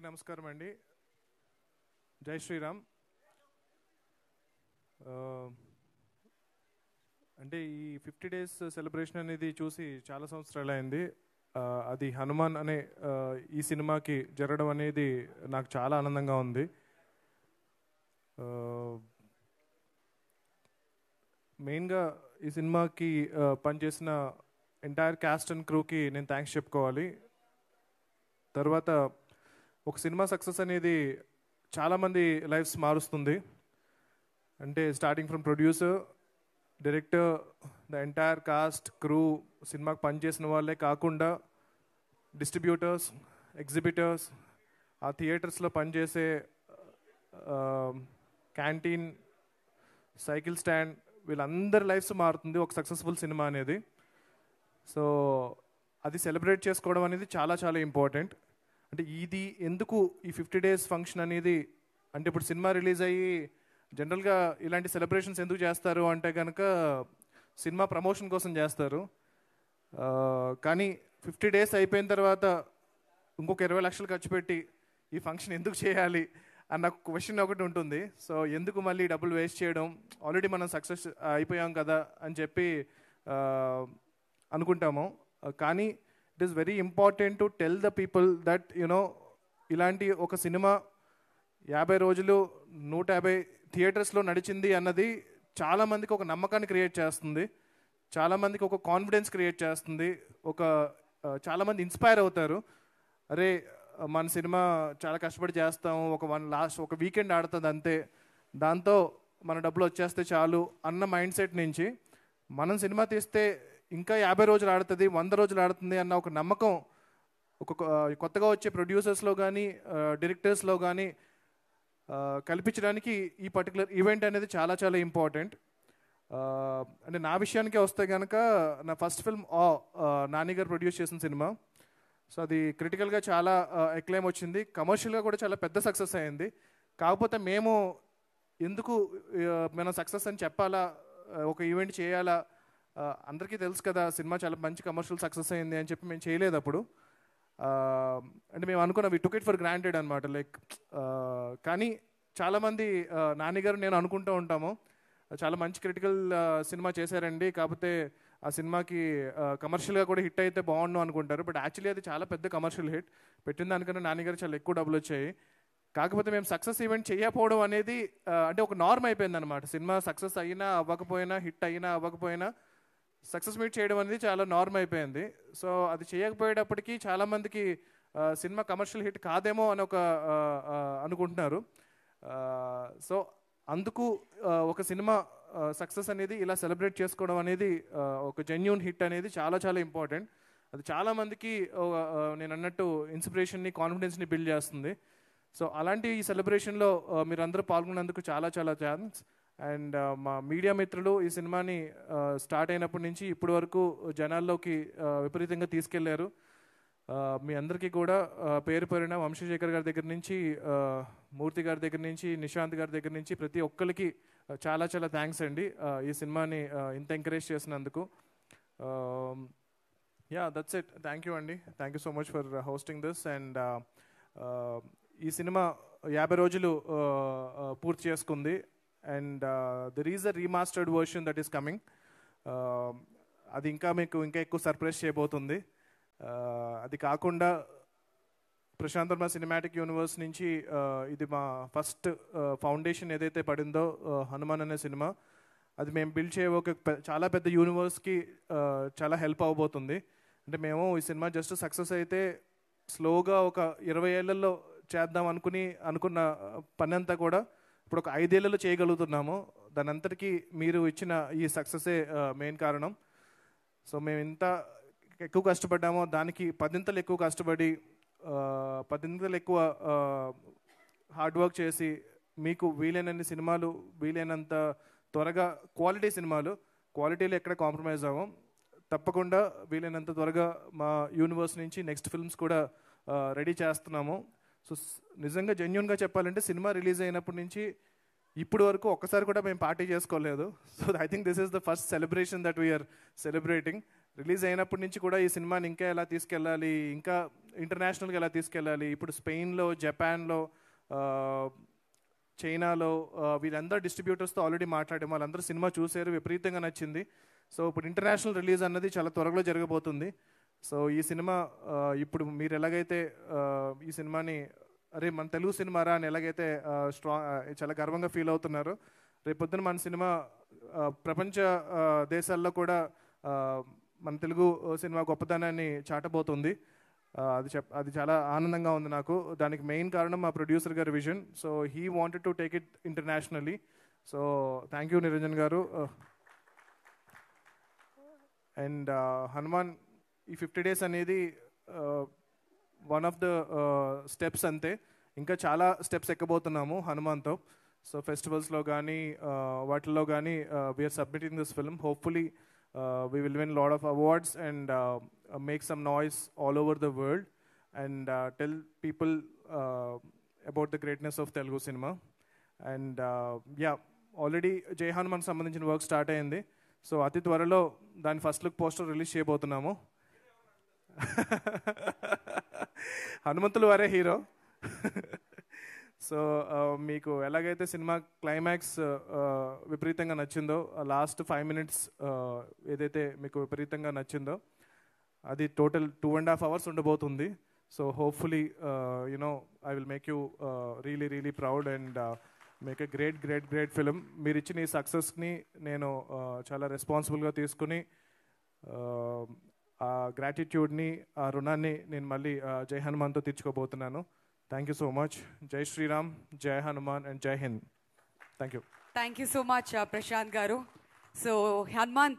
నమస్కారం అండి. జై శ్రీరామ్. అంటే ఈ 50 డేస్ సెలబ్రేషన్ అనేది చూసి చాలా సంవత్సరాలు అయింది. అది హనుమాన్ అనే ఈ సినిమాకి జరగడం అనేది నాకు చాలా ఆనందంగా ఉంది. మెయిన్గా ఈ సినిమాకి పనిచేసిన ఎంటైర్ క్యాస్ట్ అండ్ క్రూకి నేను థ్యాంక్స్ చెప్పుకోవాలి. తర్వాత ఒక సినిమా సక్సెస్ అనేది చాలామంది లైఫ్స్ మారుస్తుంది. అంటే starting from producer, director, the entire cost, crew, సినిమాకి పనిచేసిన వాళ్ళే కాకుండా డిస్ట్రిబ్యూటర్స్, ఎగ్జిబిటర్స్, ఆ థియేటర్స్లో పనిచేసే క్యాంటీన్, సైకిల్ స్టాండ్, వీళ్ళందరి లైఫ్స్ మారుతుంది ఒక సక్సెస్ఫుల్ సినిమా అనేది. సో అది సెలబ్రేట్ చేసుకోవడం అనేది చాలా చాలా ఇంపార్టెంట్. అంటే ఇది ఎందుకు ఈ 50 డేస్ ఫంక్షన్ అనేది, అంటే ఇప్పుడు సినిమా రిలీజ్ అయ్యి జనరల్గా ఇలాంటి సెలబ్రేషన్స్ ఎందుకు చేస్తారు అంటే కనుక సినిమా ప్రమోషన్ కోసం చేస్తారు. కానీ 50 డేస్ అయిపోయిన తర్వాత ఇంకొక 20 లక్షలు ఖర్చు పెట్టి ఈ ఫంక్షన్ ఎందుకు చేయాలి అన్న క్వశ్చన్ ఒకటి ఉంటుంది. సో ఎందుకు మళ్ళీ డబ్బులు వేస్ట్ చేయడం, ఆల్రెడీ మనం సక్సెస్ అయిపోయాం కదా అని చెప్పి అనుకుంటాము. కానీ it is very important to tell the people that ఇలాంటి ఒక సినిమా 50 రోజులు 150 థియేటర్స్లో నడిచింది అన్నది చాలామందికి ఒక నమ్మకాన్ని క్రియేట్ చేస్తుంది, చాలామందికి ఒక కాన్ఫిడెన్స్ క్రియేట్ చేస్తుంది, చాలామంది ఇన్స్పైర్ అవుతారు. అరే మన సినిమా చాలా కష్టపడి చేస్తాం, ఒక వీకెండ్ ఆడుతుంది అంతే, దాంతో మన డబ్బులు వచ్చేస్తే చాలు అన్న మైండ్ సెట్ నుంచి మనం సినిమా తీస్తే ఇంకా 50 రోజులు ఆడుతుంది, 100 రోజులు ఆడుతుంది అన్న ఒక నమ్మకం కొత్తగా వచ్చే ప్రొడ్యూసర్స్లో కానీ డైరెక్టర్స్లో కానీ కల్పించడానికి ఈ పర్టికులర్ ఈవెంట్ అనేది చాలా చాలా ఇంపార్టెంట్. అంటే నా విషయానికే వస్తే కనుక నా ఫస్ట్ ఫిల్మ్ నాని గారు ప్రొడ్యూస్ చేసిన సినిమా. సో అది క్రిటికల్గా చాలా ఎక్లైమ్ వచ్చింది, కమర్షియల్గా కూడా చాలా పెద్ద సక్సెస్ అయింది. కాకపోతే మేము ఎందుకు మనం సక్సెస్ అని చెప్పాలా, ఒక ఈవెంట్ చేయాలా, అందరికీ తెలుసు కదా సినిమా చాలా మంచి కమర్షియల్ సక్సెస్ అయింది అని చెప్పి మేము చేయలేదు అప్పుడు. అంటే మేము అనుకున్నాం, వి టుక్ ఇట్ ఫర్ గ్రాంటెడ్ అనమాట. కానీ చాలామంది నాని గారు నేను అనుకుంటూ ఉంటాము, చాలా మంచి క్రిటికల్ సినిమా చేశారండి, కాకపోతే ఆ సినిమాకి కమర్షియల్గా కూడా హిట్ అయితే బాగుండు అనుకుంటారు. బట్ యాక్చువల్లీ అది చాలా పెద్ద కమర్షియల్ హిట్, పెట్టిన దానికన్నా నాని గారు చాలా ఎక్కువ డబ్బులు వచ్చాయి. కాకపోతే మేము సక్సెస్ ఈవెంట్ చేయకపోవడం అనేది అంటే ఒక నార్మ్ అయిపోయింది అనమాట. సినిమా సక్సెస్ అయినా అవ్వకపోయినా, హిట్ అయినా అవ్వకపోయినా సక్సెస్ మీట్ చేయడం అనేది చాలా నార్మ్ అయిపోయింది. సో అది చేయకపోయేటప్పటికీ చాలామందికి సినిమా కమర్షియల్ హిట్ కాదేమో అని అనుకుంటున్నారు. సో అందుకు ఒక సినిమా సక్సెస్ అనేది ఇలా సెలబ్రేట్ చేసుకోవడం అనేది, ఒక జెన్యూన్ హిట్ అనేది చాలా చాలా ఇంపార్టెంట్. అది చాలామందికి నేను అన్నట్టు ఇన్స్పిరేషన్ని, కాన్ఫిడెన్స్ని బిల్డ్ చేస్తుంది. సో అలాంటి ఈ సెలబ్రేషన్లో మీరందరూ పాల్గొన్నందుకు చాలా చాలా థ్యాంక్స్. అండ్ మా మీడియా మిత్రులు ఈ సినిమాని స్టార్ట్ అయినప్పటి నుంచి ఇప్పటి వరకు జనాల్లోకి విపరీతంగా తీసుకెళ్లారు. మీ అందరికీ కూడా పేరు పేరున వంశీశేఖర్ గారి దగ్గర నుంచి, మూర్తి గారి దగ్గర నుంచి, నిశాంత్ గారి దగ్గర నుంచి ప్రతి ఒక్కరికి చాలా చాలా థ్యాంక్స్ అండి ఈ సినిమాని ఇంత ఎంకరేజ్ చేసినందుకు. Yeah, that's it. Thank you అండి. Thank you so much for hosting this. And ఈ సినిమా 50 రోజులు పూర్తి చేసుకుంది. And there is a remastered version that is coming. అది ఇంకా ఎక్కువ సర్ప్రైజ్ చేయబోతుంది. అది కాకుండా ప్రశాంత్ వర్మ సినిమాటిక్ యూనివర్స్ నుంచి ఇది మా ఫస్ట్ ఫౌండేషన్ ఏదైతే పడిందో హనుమాన్ అనే సినిమా, అది మేము బిల్డ్ చేయే ఒక చాలా పెద్ద యూనివర్స్కి చాలా హెల్ప్ అవ్వబోతుంది. అంటే మేము ఈ సినిమా జస్ట్ సక్సెస్ అయితే స్లోగా ఒక 20 ఏళ్లలో చేద్దాం అనుకున్న పని అంతా కూడా ఇప్పుడు ఒక 5 ఏళ్లలో చేయగలుగుతున్నాము. దాని అంతటికీ మీరు ఇచ్చిన ఈ సక్సెసే మెయిన్ కారణం. సో మేము ఇంత ఎక్కువ కష్టపడ్డామో దానికి 10 ఎక్కువ కష్టపడి 10 ఎక్కువ హార్డ్ వర్క్ చేసి మీకు వీలైనన్ని సినిమాలు, వీలైనంత త్వరగా క్వాలిటీ సినిమాలు, క్వాలిటీలో ఎక్కడ కాంప్రమైజ్ అవ్వం, తప్పకుండా వీలైనంత త్వరగా మా యూనివర్స్ నుంచి నెక్స్ట్ ఫిల్మ్స్ కూడా రెడీ చేస్తున్నాము. సో నిజంగా జెన్యూన్గా చెప్పాలంటే సినిమా రిలీజ్ అయినప్పటి నుంచి ఇప్పుడు వరకు ఒక్కసారి కూడా మేము పార్టీ చేసుకోలేదు. So I think this is the first celebration that we are celebrating. Release అయినప్పటి నుంచి కూడా ఈ సినిమాని ఇంకా ఎలా తీసుకెళ్ళాలి, ఇంకా ఇంటర్నేషనల్గా ఎలా తీసుకెళ్ళాలి. ఇప్పుడు స్పెయిన్లో, జపాన్లో, చైనాలో వీళ్ళందరూ డిస్ట్రిబ్యూటర్స్తో ఆల్రెడీ మాట్లాడాము. వాళ్ళందరూ సినిమా చూసారు, విపరీతంగా నచ్చింది. సో ఇప్పుడు ఇంటర్నేషనల్ రిలీజ్ అన్నది చాలా త్వరలో జరగబోతుంది. సో ఈ సినిమా ఇప్పుడు మీరు ఎలాగైతే ఈ సినిమాని అరే మన తెలుగు సినిమారా అని ఎలాగైతే చాలా గర్వంగా ఫీల్ అవుతున్నారు, రేపొద్దున మన సినిమా ప్రపంచ దేశాల్లో కూడా మన తెలుగు సినిమా గొప్పతనాన్ని చాటబోతుంది. అది చాలా ఆనందంగా ఉంది నాకు. దానికి మెయిన్ కారణం మా ప్రొడ్యూసర్ గారి vision. So he wanted to take it internationally. So thank you Niranjan గారు. అండ్ హనుమాన్ ఈ 50 days అనేది వన్ ఆఫ్ ద స్టెప్స్ అంతే. ఇంకా చాలా స్టెప్స్ ఎక్కబోతున్నాము హనుమాన్తో. సో ఫెస్టివల్స్లో కానీ వాటిల్లో కానీ we are submitting this film. Hopefully we will win a lot of awards and make some noise all over the world and tell people about the greatness of Telugu cinema. And yeah, already Jai Hanuman సంబంధించిన work start అయింది. So అతి త్వరలో దాని first look poster release చేయబోతున్నాము. హనుమంతులు వారే hero. So మీకు ఎలాగైతే cinema climax విపరీతంగా నచ్చిందో, లాస్ట్ 5 minutes ఏదైతే మీకు విపరీతంగా నచ్చిందో, అది టోటల్ 2.5 hours ఉండబోతుంది. So hopefully I will make you really proud and make a great film. మీరు ఇచ్చిన ఈ సక్సెస్ని నేను చాలా రెస్పాన్సిబుల్గా తీసుకుని ఆ గ్రాటిట్యూడ్ని, ఆ రుణాన్ని నేను మళ్ళీ జై హనుమాన్తో తీర్చుకోబోతున్నాను. Thank you so much. Jai Shri Ram, Jai Hanuman and Jai Hind. Thank you. Thank you so much, Prashant Garu. So Hanuman